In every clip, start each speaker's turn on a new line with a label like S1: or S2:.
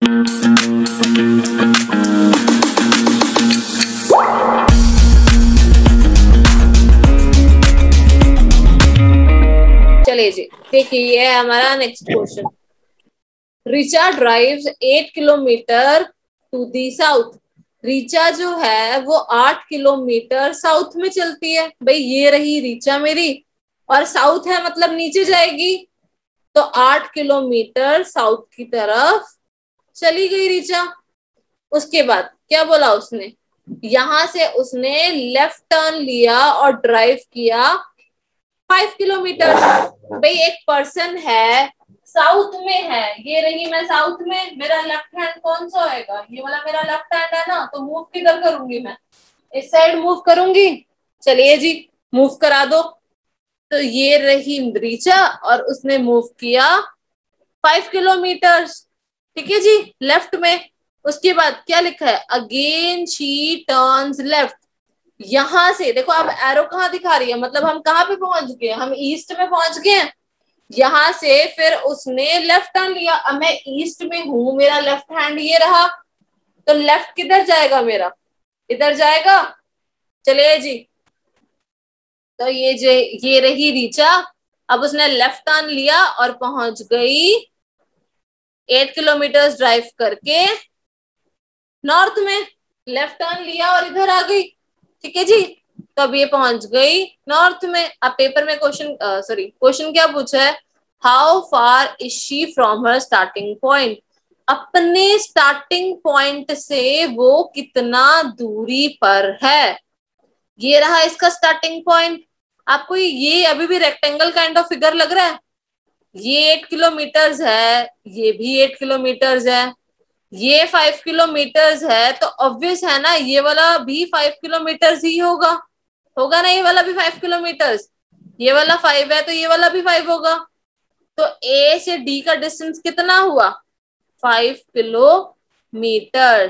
S1: चलिए जी, देखिए ये है हमारा next question. Richa drives 8 kilometre to the south. Richa जो है वो 8 किलोमीटर साउथ में चलती है। भाई ये रही रिचा मेरी, और साउथ है मतलब नीचे जाएगी, तो 8 किलोमीटर साउथ की तरफ चली गई रिचा। उसके बाद क्या बोला उसने, यहां से उसने लेफ्ट टर्न लिया और ड्राइव किया 5 किलोमीटर। भाई एक पर्सन है साउथ में है, ये रही मैं साउथ में, मेरा लेफ्ट हैंड कौन सा होएगा, ये वाला मेरा लेफ्ट हैंड है ना, तो मूव किधर करूंगी मैं, इस साइड मूव करूंगी। चलिए जी मूव करा दो। तो ये रही रिचा और उसने मूव किया 5 किलोमीटर, ठीक है जी, लेफ्ट में। उसके बाद क्या लिखा है, अगेन शी टर्न्स लेफ्ट। यहां से देखो अब एरो कहाँ दिखा रही है, मतलब हम कहाँ पे पहुंच गए, हम ईस्ट में पहुंच गए। यहां से फिर उसने लेफ्ट टर्न लिया, अब मैं ईस्ट में हूं, मेरा लेफ्ट हैंड ये रहा, तो लेफ्ट किधर जाएगा मेरा, इधर जाएगा। चलिए जी, तो ये रही रीचा। अब उसने लेफ्ट टर्न लिया और पहुंच गई 8 किलोमीटर ड्राइव करके नॉर्थ में। लेफ्ट टर्न लिया और इधर आ गई, ठीक है जी। तो अब ये पहुंच गई नॉर्थ में। अब पेपर में क्वेश्चन क्या पूछा है, how far is she from her starting point. अपने स्टार्टिंग पॉइंट से वो कितना दूरी पर है। ये रहा इसका स्टार्टिंग पॉइंट। आपको ये अभी भी रेक्टेंगल काइंड ऑफ फिगर लग रहा है। ये 8 किलोमीटर है, ये भी 8 किलोमीटर है, ये 5 किलोमीटर है, तो ऑब्वियस है ना ये वाला भी 5 किलोमीटर ही होगा, होगा ना, ये वाला भी 5 किलोमीटर, ये वाला 5 है तो ये वाला भी 5 होगा। तो ए से डी का डिस्टेंस कितना हुआ, 5 किलोमीटर।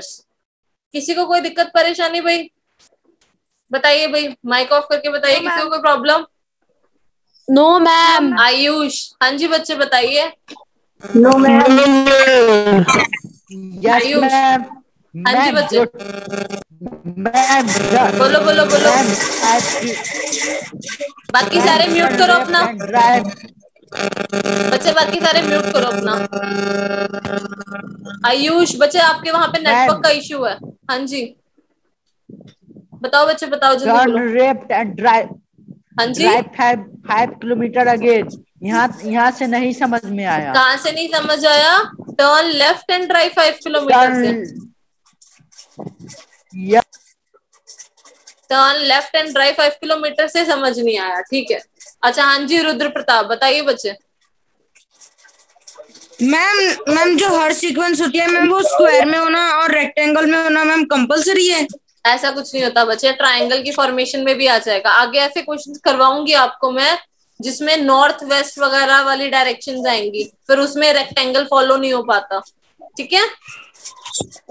S1: किसी को कोई दिक्कत परेशानी भाई, बताइए भाई, माइक ऑफ करके बताइए, किसी को कोई प्रॉब्लम।
S2: No ma'am.
S1: आयुष, हाँ जी बच्चे बताइए।
S2: No ma'am.
S3: Yes
S1: Ayush,
S3: ma'am.
S1: हाँ जी बच्चे,
S3: मैम
S1: बोलो बोलो बोलो। बाकी सारे म्यूट करो अपना बच्चे, बाकी सारे म्यूट करो अपना। आयुष बच्चे, आपके वहां पे नेटवर्क का इश्यू है। हाँ जी बताओ बच्चे, बताओ जल्दी बोलो।
S3: टर्न लेफ्ट एंड ड्राइव,
S1: हाँ जी,
S3: ड्राइव 5 किलोमीटर अगेन। यहाँ से नहीं समझ में आया।
S1: कहाँ से नहीं समझ आया, turn left and drive 5 kilometre से। Turn left and drive 5 kilometre से समझ नहीं आया, ठीक है। अच्छा हाँ जी रुद्र प्रताप बताइए बच्चे।
S2: मैम जो हर सीक्वेंस होती है मैम वो स्क्वायर में होना और रेक्टेंगल में होना मैम कंपलसरी है।
S1: ऐसा कुछ नहीं होता बच्चे, ट्रायंगल की फॉर्मेशन में भी आ जाएगा। आगे ऐसे क्वेश्चंस करवाऊंगी आपको मैं जिसमें नॉर्थ वेस्ट वगैरह वाली डायरेक्शन आएंगी, फिर उसमें रेक्टेंगल फॉलो नहीं हो पाता, ठीक है।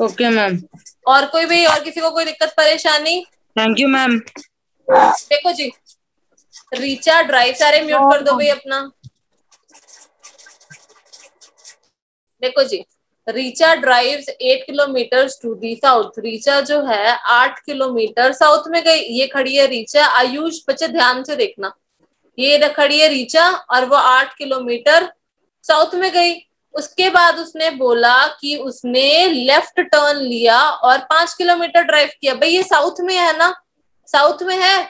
S2: Okay ma'am.
S1: और कोई भी, और किसी को कोई दिक्कत परेशानी।
S2: Thank you ma'am.
S1: देखो जी, रीचा ड्राइव, सारे म्यूट कर दो भाई अपना। देखो जी, Richa drives 8 kilometre to the south. Richa जो है 8 किलोमीटर साउथ में गई, ये खड़ी है रीचा। आयुष बच्चे ध्यान से देखना, ये खड़ी है रीचा और वो 8 किलोमीटर साउथ में गई। उसके बाद उसने बोला कि उसने लेफ्ट टर्न लिया और 5 किलोमीटर ड्राइव किया। भाई ये साउथ में है ना, साउथ में है।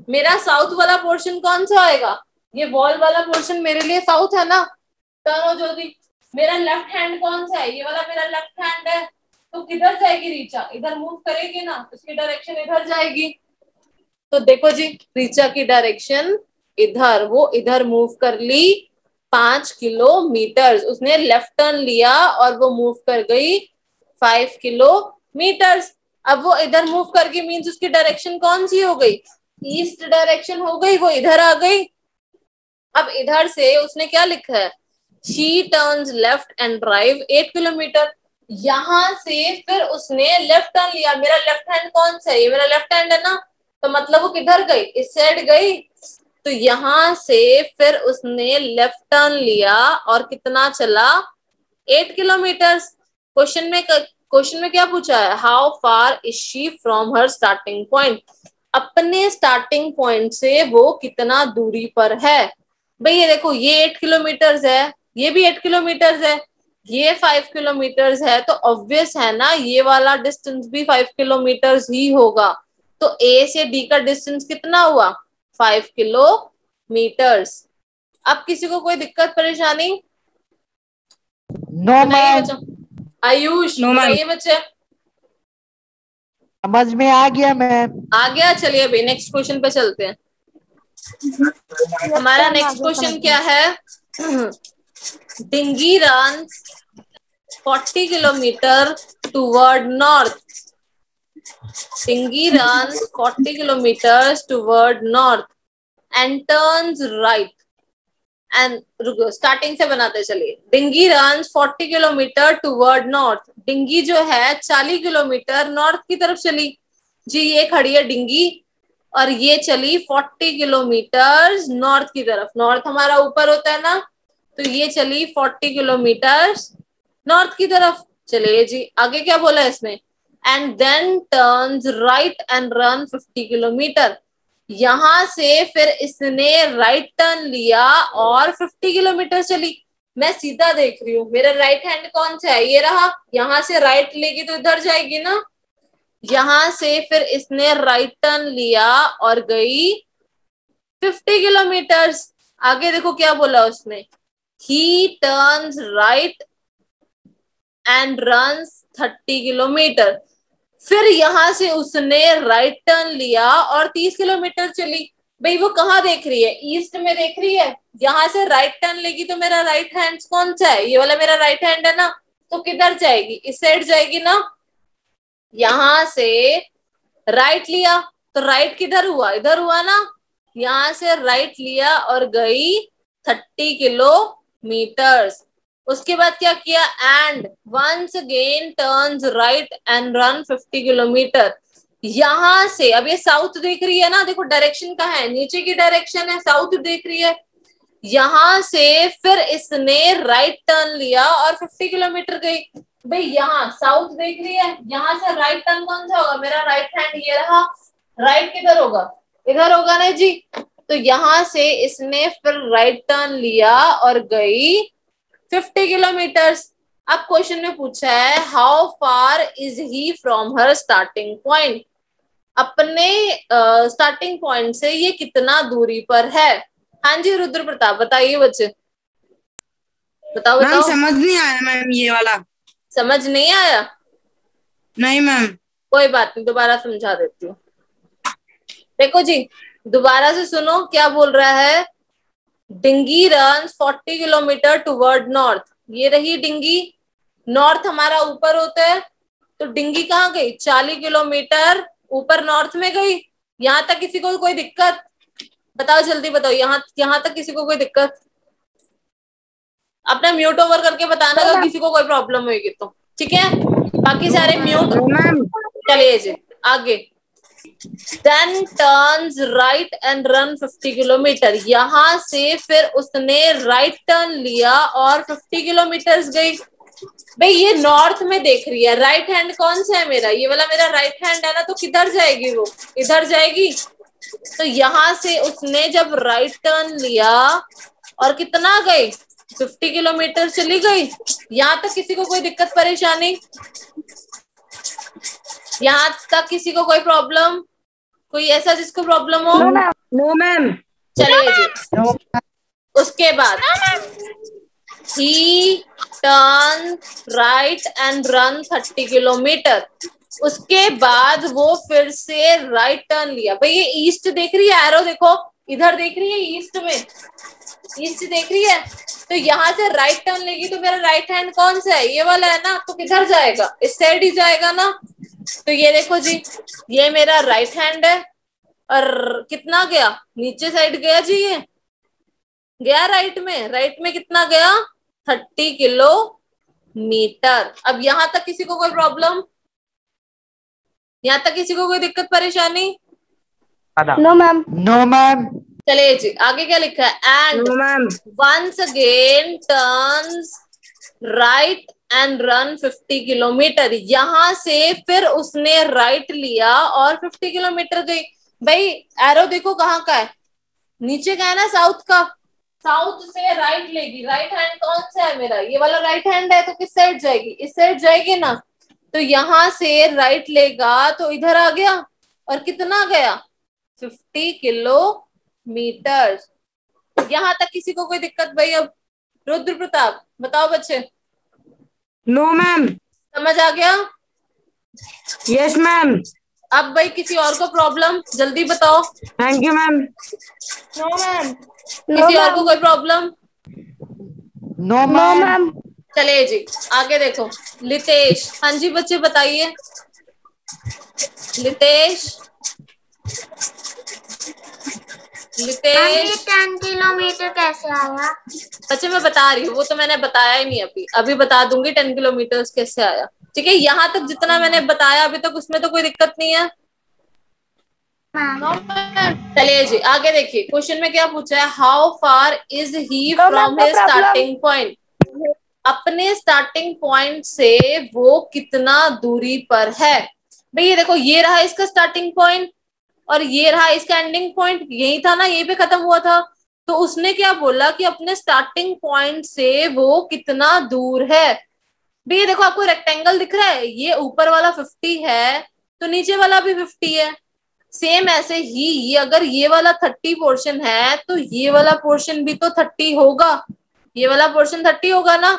S1: मेरा साउथ वाला पोर्शन कौन सा आएगा, ये वॉल वाला पोर्शन मेरे लिए साउथ है ना। टर्न हो ज्योति, मेरा लेफ्ट हैंड कौन सा है, ये वाला मेरा लेफ्ट हैंड है, तो किधर जाएगी रीचा, इधर मूव करेगी ना, उसकी डायरेक्शन इधर जाएगी। तो देखो जी, रीचा की डायरेक्शन इधर, वो इधर मूव कर ली 5 किलोमीटर। उसने लेफ्ट टर्न लिया और वो मूव कर गई 5 किलोमीटर। अब वो इधर मूव कर गई, मीन्स उसकी डायरेक्शन कौन सी हो गई, ईस्ट डायरेक्शन हो गई, वो इधर आ गई। अब इधर से उसने क्या लिखा है, she turns left and drive 8 kilometre. यहां से फिर उसने लेफ्ट टर्न लिया, मेरा लेफ्ट हैंड कौन सा है, ये मेरा लेफ्ट हैंड है ना, तो मतलब वो किधर गई, इस साइड गई। तो यहां से फिर उसने लेफ्ट टर्न लिया और कितना चला, 8 किलोमीटर। क्वेश्चन में क्या पूछा है, how far is she from her starting point, अपने स्टार्टिंग पॉइंट से वो कितना दूरी पर है। भाई ये देखो, ये 8 किलोमीटर है, ये भी 8 किलोमीटर है, ये 5 किलोमीटर है, तो ऑब्वियस है ना ये वाला डिस्टेंस भी 5 किलोमीटर ही होगा। तो ए से डी का डिस्टेंस कितना हुआ, 5 किलोमीटर्स। अब किसी को कोई दिक्कत परेशानी?
S3: नो
S1: बताइए
S3: मैम,
S1: बच्चा। Ayush
S2: No, ma'am.
S1: बताइए बच्चे।
S3: समझ में आ गया मैम।
S1: आ गया, चलिए अभी नेक्स्ट क्वेश्चन पे चलते हैं। हमारा नेक्स्ट क्वेश्चन क्या है, dinghy runs 40 kilometre toward north, dinghy runs 40 kilometre toward north and turns right and, रुको स्टार्टिंग से बनाते चलिए। Dinghy runs 40 kilometre toward north, dinghy जो है 40 किलोमीटर नॉर्थ की तरफ चली जी, ये खड़ी है डिंगी और ये चली 40 किलोमीटर नॉर्थ की तरफ, नॉर्थ हमारा ऊपर होता है ना, तो ये चली 40 किलोमीटर नॉर्थ की तरफ। चलिए जी आगे क्या बोला है इसमें, and then turns right and run 50 kilometre, यहां से फिर इसने राइट टर्न लिया और 50 किलोमीटर चली। मैं सीधा देख रही हूँ, मेरा राइट हैंड कौन सा है, ये रहा, यहां से राइट लेगी तो इधर जाएगी ना, यहां से फिर इसने राइट टर्न लिया और गई 50 किलोमीटर। आगे देखो क्या बोला उसने, ही turns right and runs 30 kilometre, फिर यहां से उसने राइट टर्न लिया और 30 किलोमीटर चली। भाई वो कहाँ देख रही है, ईस्ट में देख रही है, यहां से राइट टर्न लेगी तो मेरा राइट हैंड कौन सा है, ये वाला मेरा राइट हैंड है ना, तो किधर जाएगी, इस साइड जाएगी ना। यहां से राइट लिया तो राइट किधर हुआ, इधर हुआ ना, यहां से राइट लिया और गई 30 किलोमीटर्स। उसके बाद क्या किया, and once again turns right and run 50 kilometre, यहां से, अब ये साउथ देख रही है ना, देखो डायरेक्शन कहाँ है, नीचे की डायरेक्शन है, साउथ देख रही है, यहां से फिर इसने राइट टर्न लिया और 50 किलोमीटर गई। भाई यहाँ साउथ देख रही है, यहाँ से राइट टर्न कौन सा होगा, मेरा राइट हैंड ये रहा, राइट किधर होगा, इधर होगा ना जी, तो यहां से इसने फिर राइट टर्न लिया और गई 50 किलोमीटर्स। अब क्वेश्चन में पूछा है how far is he from her starting point, अपने स्टार्टिंग पॉइंट से ये कितना दूरी पर है। हाँ जी रुद्र प्रताप बताइए बच्चे, बताओ
S2: मैम
S1: बताओ।
S2: समझ नहीं आया मैम ये वाला।
S1: समझ नहीं आया,
S2: नहीं मैम।
S1: कोई बात नहीं, दोबारा समझा देती हूँ। देखो जी दोबारा से सुनो क्या बोल रहा है, dinghy runs 40 kilometre toward north, ये रही डिंगी, नॉर्थ हमारा ऊपर होता है, तो डिंगी कहाँ गई, 40 किलोमीटर ऊपर नॉर्थ में गई। यहां तक किसी को कोई दिक्कत, बताओ जल्दी बताओ, यहाँ तक किसी को कोई दिक्कत, अपना म्यूट ओवर करके बताना अगर किसी को कोई प्रॉब्लम होगी तो, ठीक है, बाकी सारे म्यूट।
S2: मैम
S1: चलिए जी आगे, then turns right and run 50 kilometre, यहां से फिर उसने राइट टर्न लिया और 50 किलोमीटर गई। भाई ये नॉर्थ में देख रही है, राइट हैंड कौन सा है मेरा, ये वाला मेरा राइट हैंड है ना, तो किधर जाएगी वो, इधर जाएगी। तो यहां से उसने जब राइट टर्न लिया और कितना गई, 50 किलोमीटर चली गई। यहां तक किसी को कोई दिक्कत परेशानी, यहां तक किसी को कोई प्रॉब्लम, कोई ऐसा जिसको प्रॉब्लम हो?
S2: No ma'am.
S1: चलिए जी उसके बाद ही turn right and run 30 kilometre, उसके बाद वो फिर से राइट टर्न लिया। भाई ये ईस्ट देख रही है, एरो देखो इधर देख रही है, ईस्ट में ईस्ट देख रही है, तो यहाँ से राइट टर्न लेगी तो मेरा राइट हैंड कौन सा है, ये वाला है ना, तो किधर जाएगा, इस साइड ही जाएगा ना। तो ये देखो जी ये मेरा राइट हैंड है और कितना गया, नीचे साइड गया जी, ये गया राइट में कितना गया, 30 किलोमीटर। अब यहां तक किसी को कोई प्रॉब्लम, यहां तक किसी को कोई दिक्कत परेशानी?
S3: No ma'am. No ma'am.
S1: चलिए जी आगे क्या लिखा है, and
S2: no ma'am.
S1: Once again turns right and run 50 kilometre. यहां से फिर उसने राइट लिया और 50 किलोमीटर गई। भाई एरो देखो कहाँ का है, नीचे का है ना, साउथ का। साउथ से राइट लेगी, राइट हैंड कौन सा है मेरा, ये वाला राइट हैंड है, तो किस साइड जाएगी, इस साइड जाएगी ना। तो यहां से राइट लेगा तो इधर आ गया, और कितना गया, 50 किलोमीटर। यहां तक किसी को कोई दिक्कत भाई? अब रुद्र प्रताप बताओ बच्चे।
S2: No ma'am.
S1: समझ आ गया?
S2: Yes ma'am.
S1: अब भाई किसी और को प्रॉब्लम, जल्दी बताओ।
S2: Thank you ma'am.
S4: No ma'am.
S1: किसी और को कोई प्रॉब्लम?
S3: No ma'am.
S1: चलिए जी आगे देखो। लितेश, हाँ जी बच्चे बताइए। लितेश, लितेश
S4: 10 किलोमीटर कैसे आया?
S1: बच्चे मैं बता रही हूँ, वो तो मैंने बताया ही नहीं, अभी अभी बता दूंगी 10 किलोमीटर कैसे आया। ठीक है, यहाँ तक जितना मैंने बताया अभी तक उसमें तो कोई दिक्कत नहीं है। चलिए जी आगे देखिए, क्वेश्चन में क्या पूछा है, how far is he from his starting point. अपने स्टार्टिंग पॉइंट से वो कितना दूरी पर है। भाई ये देखो, ये रहा इसका स्टार्टिंग पॉइंट और ये रहा इसका एंडिंग पॉइंट, यही था ना, यही पे खत्म हुआ था। तो उसने क्या बोला कि अपने स्टार्टिंग पॉइंट से वो कितना दूर है। भाई ये देखो, आपको रेक्टेंगल दिख रहा है, ये ऊपर वाला 50 है तो नीचे वाला भी 50 है। सेम ऐसे ही ये अगर ये वाला 30 पोर्शन है तो ये वाला पोर्शन भी तो 30 होगा, ये वाला पोर्शन 30 होगा ना।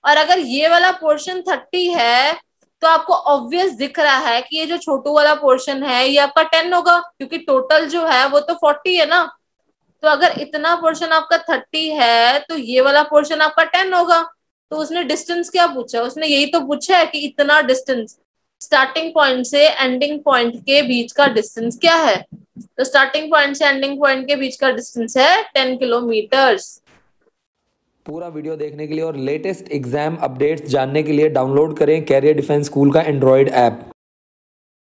S1: और अगर ये वाला पोर्शन 30 है तो आपको ऑब्वियस दिख रहा है कि ये जो छोटू वाला पोर्शन है ये आपका 10 होगा, क्योंकि टोटल जो है वो तो 40 है ना। तो अगर इतना पोर्शन आपका 30 है तो ये वाला पोर्शन आपका 10 होगा। तो उसने डिस्टेंस क्या पूछा, उसने यही तो पूछा है कि इतना डिस्टेंस, स्टार्टिंग पॉइंट से एंडिंग पॉइंट के बीच का डिस्टेंस क्या है। तो स्टार्टिंग पॉइंट से एंडिंग पॉइंट के बीच का डिस्टेंस है 10 किलोमीटर्स।
S5: पूरा वीडियो देखने के लिए और लेटेस्ट एग्जाम अपडेट्स जानने के लिए डाउनलोड करें कैरियर डिफेंस स्कूल का एंड्रॉयड ऐप।